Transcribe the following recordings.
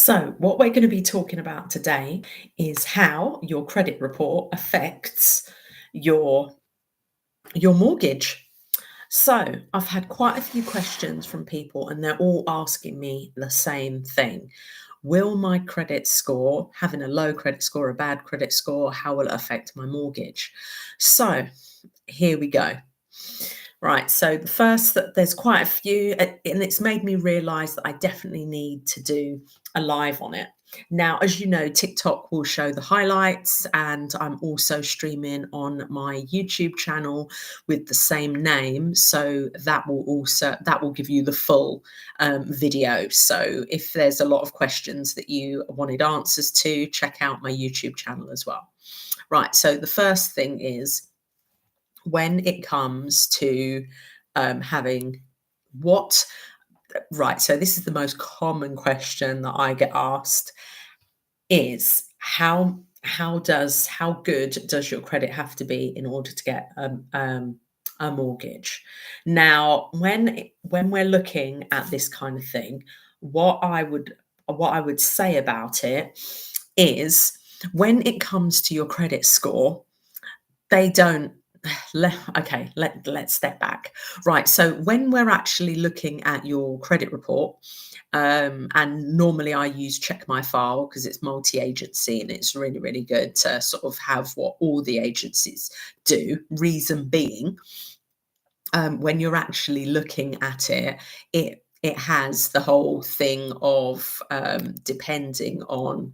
So, what we're going to be talking about today is how your credit report affects your your mortgage. So, I've had quite a few questions from people and they're all asking me the same thing. Will my credit score, having a low credit score, a bad credit score, how will it affect my mortgage? So, here we go. Right, so the first that there's quite a few, and it's made me realize that I definitely need to do a live on it. Now, as you know, TikTok will show the highlights, and I'm also streaming on my YouTube channel with the same name. So that will give you the full video. So if there's a lot of questions that you wanted answers to, check out my YouTube channel as well. Right, so the first thing is when it comes to having what right, so this is the most common question that I get asked is how good does your credit have to be in order to get a mortgage? Now, when we're looking at this kind of thing, what I would what I would say about it is when it comes to your credit score, they don't okay, let's step back. Right, so when we're actually looking at your credit report, and normally I use Check My File because it's multi-agency and it's really, really good to sort of have what all the agencies do. Reason being, when you're actually looking at it, it has the whole thing of depending on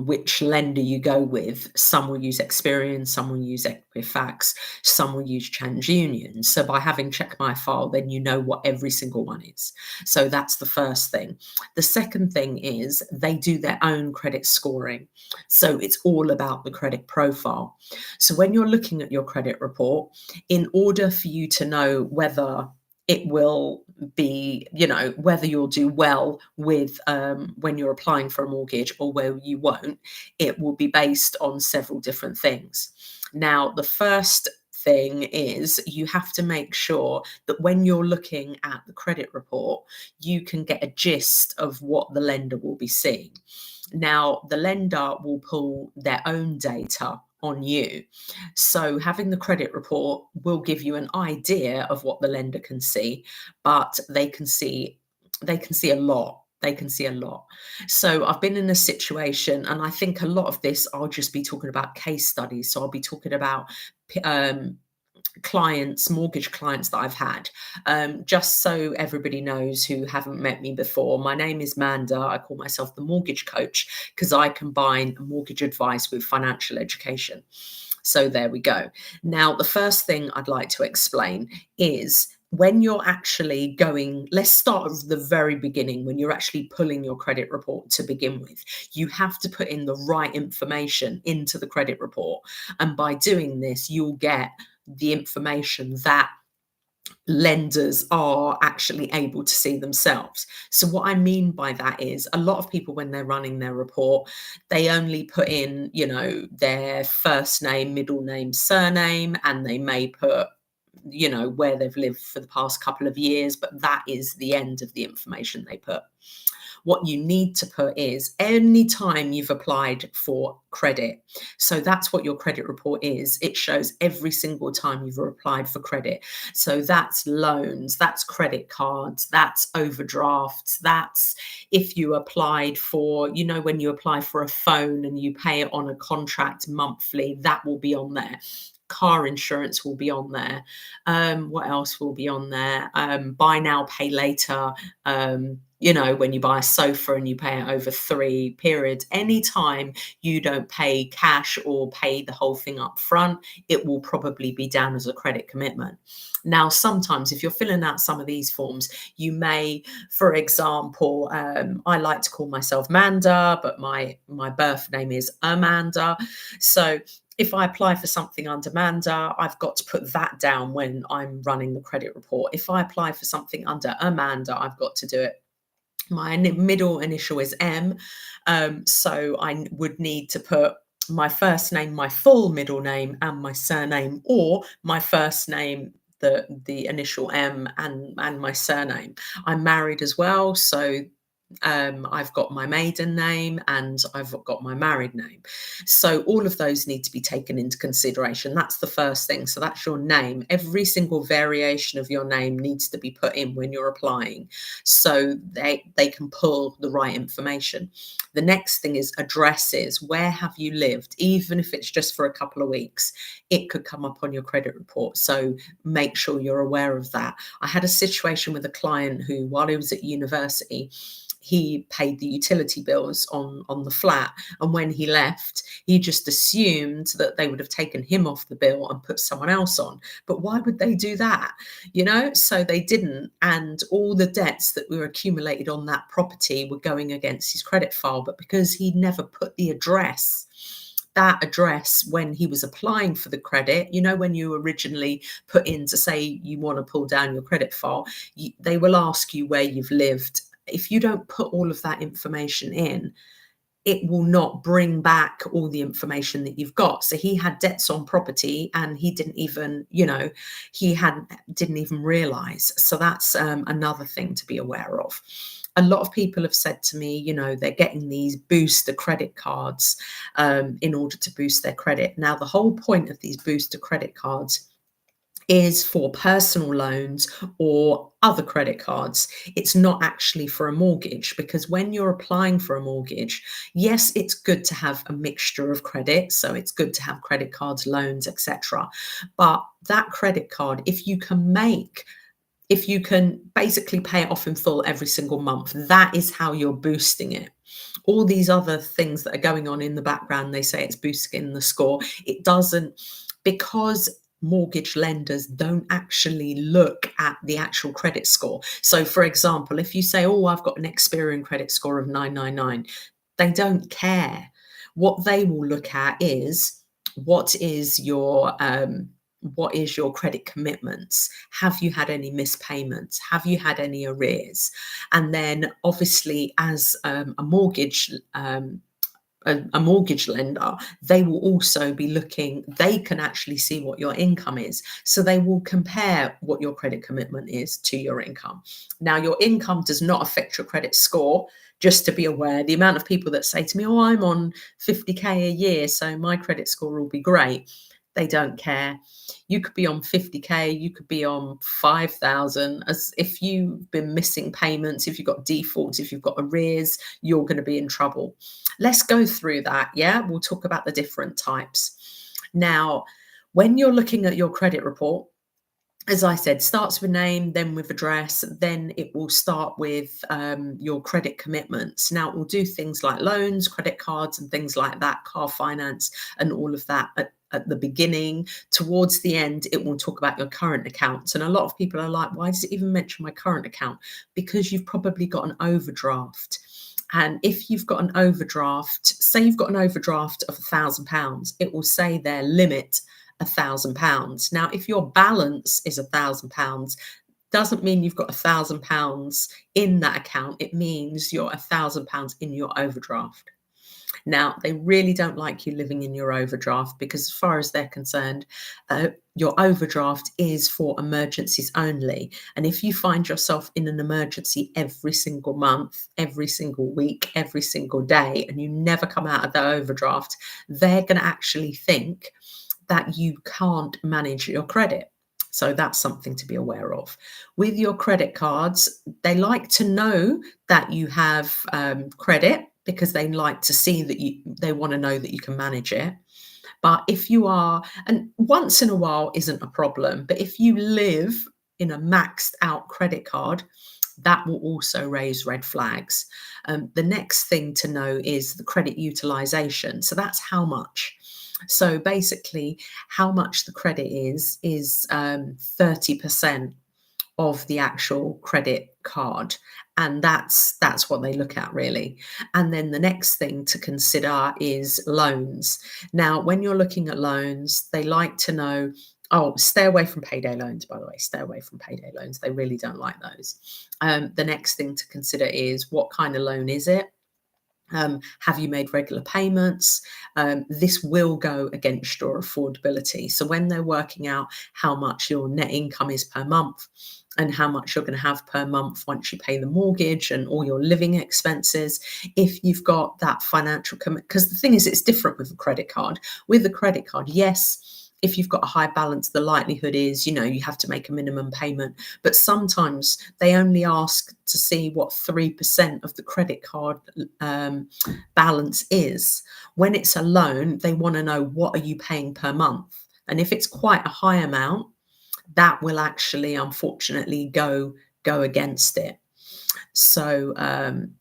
which lender you go with. Some will use Experian, some will use Equifax, some will use TransUnion. So by having Check My File, then you know what every single one is. So that's the first thing. The second thing is they do their own credit scoring. So it's all about the credit profile. So when you're looking at your credit report, in order for you to know whether it will be, whether you'll do well with when you're applying for a mortgage or where you won't, it will be based on several different things. Now, the first thing is you have to make sure that when you're looking at the credit report, you can get a gist of what the lender will be seeing. Now, the lender will pull their own data on you. So having the credit report will give you an idea of what the lender can see, but they can see a lot. They can see a lot. So I've been in a situation, and I think a lot of this I'll just be talking about case studies. So I'll be talking about um, mortgage clients that I've had. Just so everybody knows who haven't met me before, my name is Manda. I call myself the mortgage coach because I combine mortgage advice with financial education. So there we go. Now, the first thing I'd like to explain is when you're actually going, let's start at the very beginning, when you're actually pulling your credit report to begin with, you have to put in the right information into the credit report. And by doing this, you'll get the information that lenders are actually able to see themselves. So what I mean by that is a lot of people, when they're running their report, they only put in, their first name, middle name, surname, and they may put where they've lived for the past couple of years, but that is the end of the information they put. What you need to put is any time you've applied for credit. So that's what your credit report is. It shows every single time you've applied for credit. So that's loans, that's credit cards, that's overdrafts, that's if you applied for, when you apply for a phone and you pay it on a contract monthly, that will be on there. Car insurance will be on there. What else will be on there? Buy now, pay later. When you buy a sofa and you pay it over 3 periods, anytime you don't pay cash or pay the whole thing up front, it will probably be down as a credit commitment. Now, sometimes if you're filling out some of these forms, you may, for example, I like to call myself Manda, but my birth name is Amanda. So if I apply for something under Manda, I've got to put that down when I'm running the credit report. If I apply for something under Amanda, I've got to do it. My middle initial is M, so I would need to put my first name, my full middle name, and my surname, or my first name, the initial M and my surname. I'm married as well, so I've got my maiden name and I've got my married name. So all of those need to be taken into consideration. That's the first thing. So that's your name. Every single variation of your name needs to be put in when you're applying, so they can pull the right information. The next thing is addresses. Where have you lived? Even if it's just for a couple of weeks, it could come up on your credit report. So make sure you're aware of that. I had a situation with a client who, while he was at university, he paid the utility bills on the flat, and when he left, he just assumed that they would have taken him off the bill and put someone else on. But why would they do that? So they didn't, and all the debts that were accumulated on that property were going against his credit file. But because he never put the address, that address, when he was applying for the credit, when you originally put in to say you want to pull down your credit file, they will ask you where you've lived. If you don't put all of that information in, it will not bring back all the information that you've got. So he had debts on property and he didn't even, didn't even realize. So that's another thing to be aware of. A lot of people have said to me, they're getting these booster credit cards in order to boost their credit. Now, the whole point of these booster credit cards is for personal loans or other credit cards. It's not actually for a mortgage, because when you're applying for a mortgage, yes, it's good to have a mixture of credit. So it's good to have credit cards, loans, etc. But that credit card, if you can basically pay it off in full every single month, that is how you're boosting it. All these other things that are going on in the background, they say it's boosting the score. It doesn't, because mortgage lenders don't actually look at the actual credit score. So for example, if you say, oh, I've got an Experian credit score of 999, they don't care. What they will look at is, what is your credit commitments? Have you had any missed payments? Have you had any arrears? And then obviously, as a mortgage lender, they will also be looking, they can actually see what your income is. So they will compare what your credit commitment is to your income. Now, your income does not affect your credit score. Just to be aware, the amount of people that say to me, oh, I'm on 50K a year, so my credit score will be great. They don't care. You could be on 50K, you could be on 5,000. As if you've been missing payments, if you've got defaults, if you've got arrears, you're going to be in trouble. Let's go through that. Yeah, we'll talk about the different types. Now, when you're looking at your credit report, as I said, starts with name, then with address, then it will start with your credit commitments. Now, it will do things like loans, credit cards, and things like that, car finance, and all of that at the beginning. Towards the end, it will talk about your current accounts. And a lot of people are like, why does it even mention my current account? Because you've probably got an overdraft. And if you've got an overdraft, say you've got an overdraft of £1,000, it will say their limit £1,000. Now, if your balance is £1,000, doesn't mean you've got £1,000 in that account. It means you're £1,000 in your overdraft. Now, they really don't like you living in your overdraft, because as far as they're concerned, your overdraft is for emergencies only. And if you find yourself in an emergency every single month, every single week, every single day, and you never come out of the overdraft, they're going to actually think that you can't manage your credit. So that's something to be aware of. With your credit cards, they like to know that you have credit, because they like to see that they want to know that you can manage it. But if you are, and once in a while isn't a problem, but if you live in a maxed out credit card, that will also raise red flags. The next thing to know is the credit utilization. So that's how much. So basically, how much the credit is 30% of the actual credit card. And that's what they look at, really. And then the next thing to consider is loans. Now, when you're looking at loans, they like to know, oh, stay away from payday loans, by the way, stay away from payday loans. They really don't like those. The next thing to consider is, what kind of loan is it? Have you made regular payments? This will go against your affordability. So when they're working out how much your net income is per month and how much you're going to have per month once you pay the mortgage and all your living expenses, if you've got that financial commitment, because the thing is, it's different with a credit card. With a credit card, yes, if you've got a high balance, the likelihood is, you have to make a minimum payment. But sometimes they only ask to see what 3% of the credit card balance is. When it's a loan, they want to know, what are you paying per month? And if it's quite a high amount, that will actually, unfortunately, go against it. So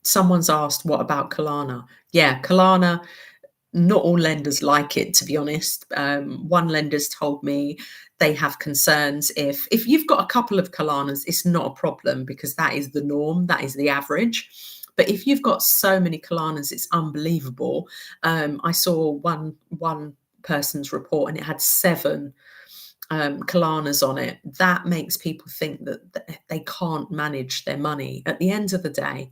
someone's asked, what about Klarna? Yeah, Klarna, not all lenders like it, to be honest. One lender's told me they have concerns if you've got a couple of Klarnas, it's not a problem because that is the norm, that is the average. But if you've got so many Klarnas, it's unbelievable. I saw one person's report and it had 7 Klarnas on it. That makes people think that they can't manage their money. At the end of the day,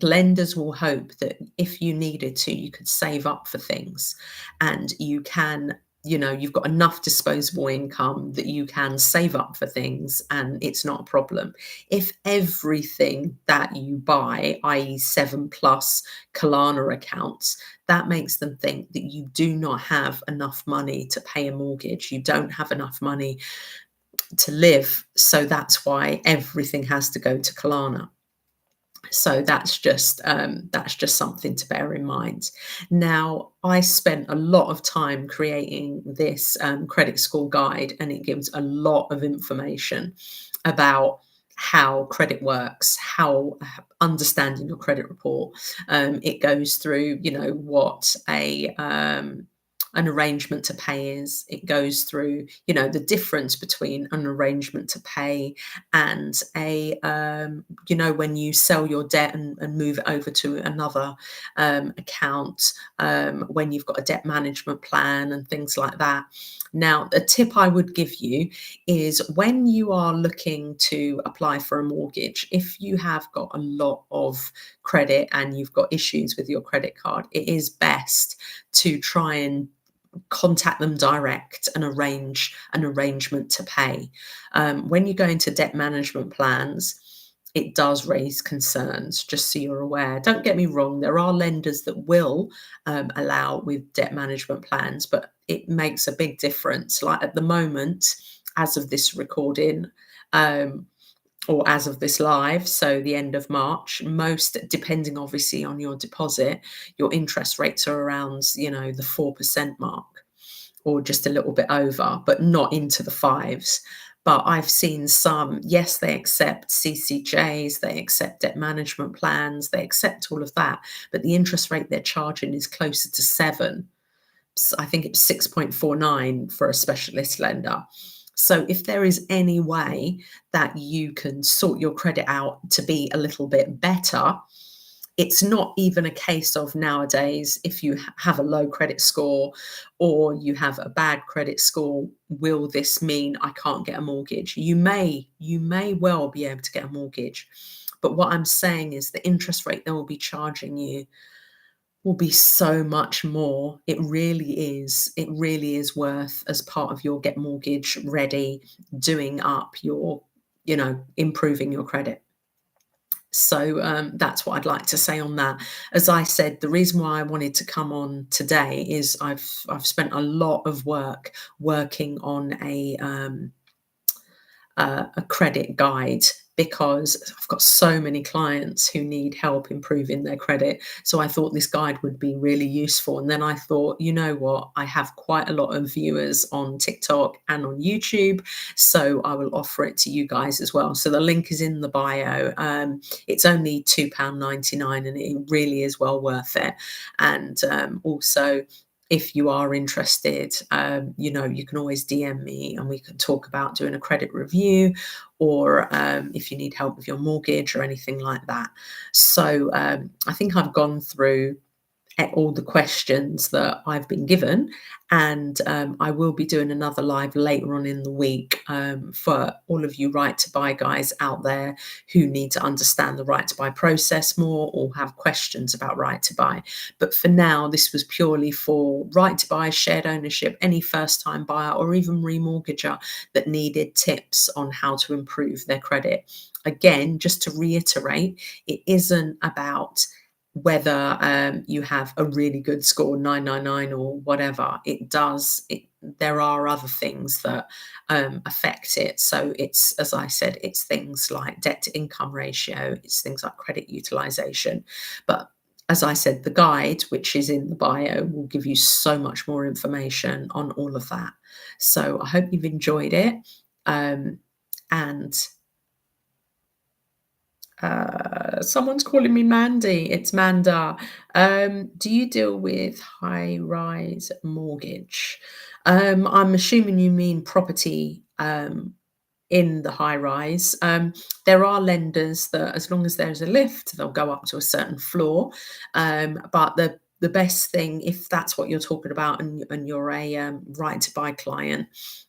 lenders will hope that if you needed to, you could save up for things, and you can, you've got enough disposable income that you can save up for things and it's not a problem. If everything that you buy, i.e. 7+ Klarna accounts, that makes them think that you do not have enough money to pay a mortgage, you don't have enough money to live, so that's why everything has to go to Klarna. So that's just something to bear in mind. Now, I spent a lot of time creating this credit score guide, and it gives a lot of information about how credit works, how understanding your credit report. It goes through, what an arrangement to pay is. It goes through, the difference between an arrangement to pay and when you sell your debt and move it over to another account, when you've got a debt management plan and things like that. Now, a tip I would give you is, when you are looking to apply for a mortgage, if you have got a lot of credit and you've got issues with your credit card, it is best to try and contact them direct and arrange an arrangement to pay. When you go into debt management plans, it does raise concerns, just so you're aware. Don't get me wrong, there are lenders that will allow with debt management plans, but it makes a big difference. Like at the moment, as of this recording, or as of this live, so the end of March, most, depending obviously on your deposit, your interest rates are around, the 4% mark, or just a little bit over, but not into the 5s. But I've seen some, yes, they accept CCJs, they accept debt management plans, they accept all of that, but the interest rate they're charging is closer to 7. So I think it's 6.49 for a specialist lender. So if there is any way that you can sort your credit out to be a little bit better, it's not even a case of nowadays, if you have a low credit score or you have a bad credit score, will this mean I can't get a mortgage? You may well be able to get a mortgage. But what I'm saying is the interest rate they will be charging you will be so much more. It really is. It really is worth, as part of your get mortgage ready, doing up your, improving your credit. So that's what I'd like to say on that. As I said, the reason why I wanted to come on today is I've spent a lot of work working on a credit guide, because I've got so many clients who need help improving their credit. So I thought this guide would be really useful. And then I thought, you know what, I have quite a lot of viewers on TikTok and on YouTube, so I will offer it to you guys as well. So the link is in the bio. It's only £2.99 and it really is well worth it. And also, if you are interested, you can always DM me and we can talk about doing a credit review, or if you need help with your mortgage or anything like that. So I think I've gone through all the questions that I've been given. And I will be doing another live later on in the week for all of you right to buy guys out there who need to understand the right to buy process more or have questions about right to buy. But for now, this was purely for right to buy, shared ownership, any first time buyer or even remortgager that needed tips on how to improve their credit. Again, just to reiterate, it isn't about whether you have a really good score 999 or whatever. There are other things that affect it. So it's, as I said, it's things like debt to income ratio, it's things like credit utilization. But as I said, the guide, which is in the bio, will give you so much more information on all of that. So I hope you've enjoyed it. And someone's calling me Mandy. It's Manda. Do you deal with high rise mortgage? I'm assuming you mean property in the high rise. There are lenders that, as long as there's a lift, they'll go up to a certain floor. But the best thing, if that's what you're talking about, and you're a right to buy client,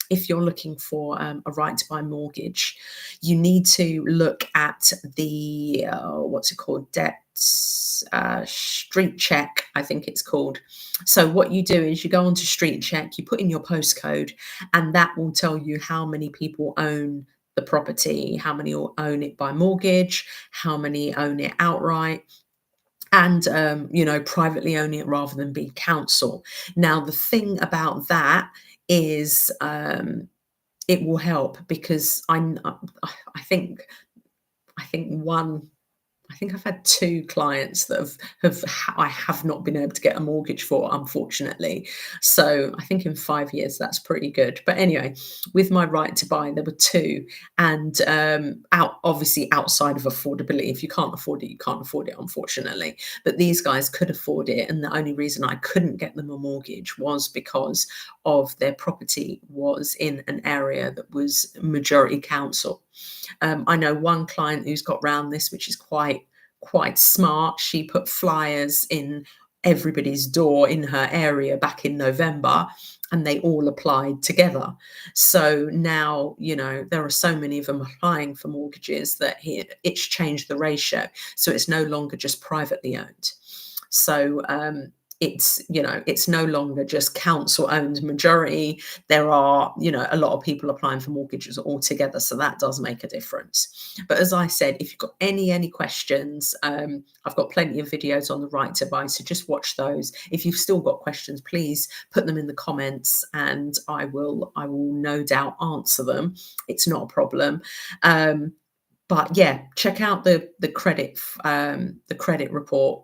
if you're looking for a right to buy mortgage, you need to look at the what's it called, debt street check, I think it's called. So what you do is you go onto street check, you put in your postcode, and that will tell you how many people own the property, how many own it by mortgage, how many own it outright, and privately own it rather than be council. Now the thing about that is it will help, because I think one I think I've had 2 clients that I have not been able to get a mortgage for, unfortunately. So I think in 5 years, that's pretty good. But anyway, with my right to buy, there were 2, and obviously outside of affordability. If you can't afford it, you can't afford it, unfortunately. But these guys could afford it, and the only reason I couldn't get them a mortgage was because of their property was in an area that was majority council. I know one client who's got round this, which is quite smart. She put flyers in everybody's door in her area back in November, and they all applied together. So now, there are so many of them applying for mortgages that it's changed the ratio. So it's no longer just privately owned. So it's no longer just council owned majority. There are, a lot of people applying for mortgages altogether. So that does make a difference. But as I said, if you've got any questions, I've got plenty of videos on the right to buy. So just watch those. If you've still got questions, please put them in the comments, and I will no doubt answer them. It's not a problem. But yeah, check out the credit report,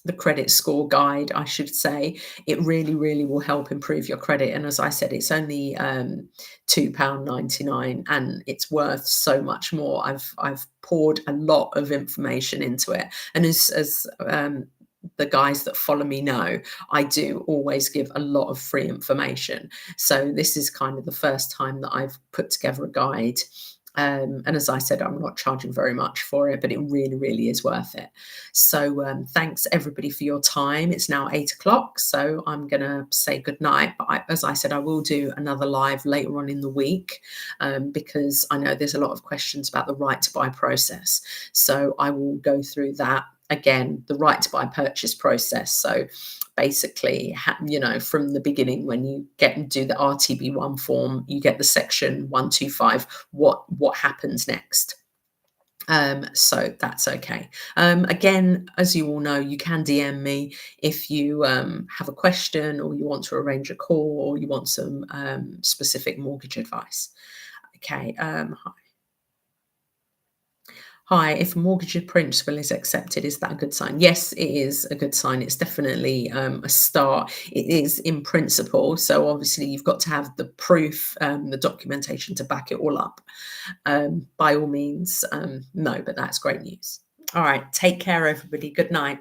the credit score guide, I should say. It really will help improve your credit. And as I said, it's only £2.99, and it's worth so much more. I've poured a lot of information into it, and as the guys that follow me know, I do always give a lot of free information. So this is kind of the first time that I've put together a guide. And as I said, I'm not charging very much for it, but it really is worth it. So thanks everybody for your time. It's now 8 o'clock, so I'm going to say good night. But as I said, I will do another live later on in the week, because I know there's a lot of questions about the right to buy process. So I will go through that again, the right to buy purchase process. So basically, from the beginning, when you do the RTB1 form, you get the section 125, what happens next. So that's okay. Again, as you all know, you can DM me if you have a question, or you want to arrange a call, or you want some specific mortgage advice. Okay. Hi, if a mortgage in principle is accepted, is that a good sign? Yes, it is a good sign. It's definitely a start. It is in principle. So obviously you've got to have the proof, the documentation to back it all up. By all means, no, but that's great news. All right, take care, everybody. Good night.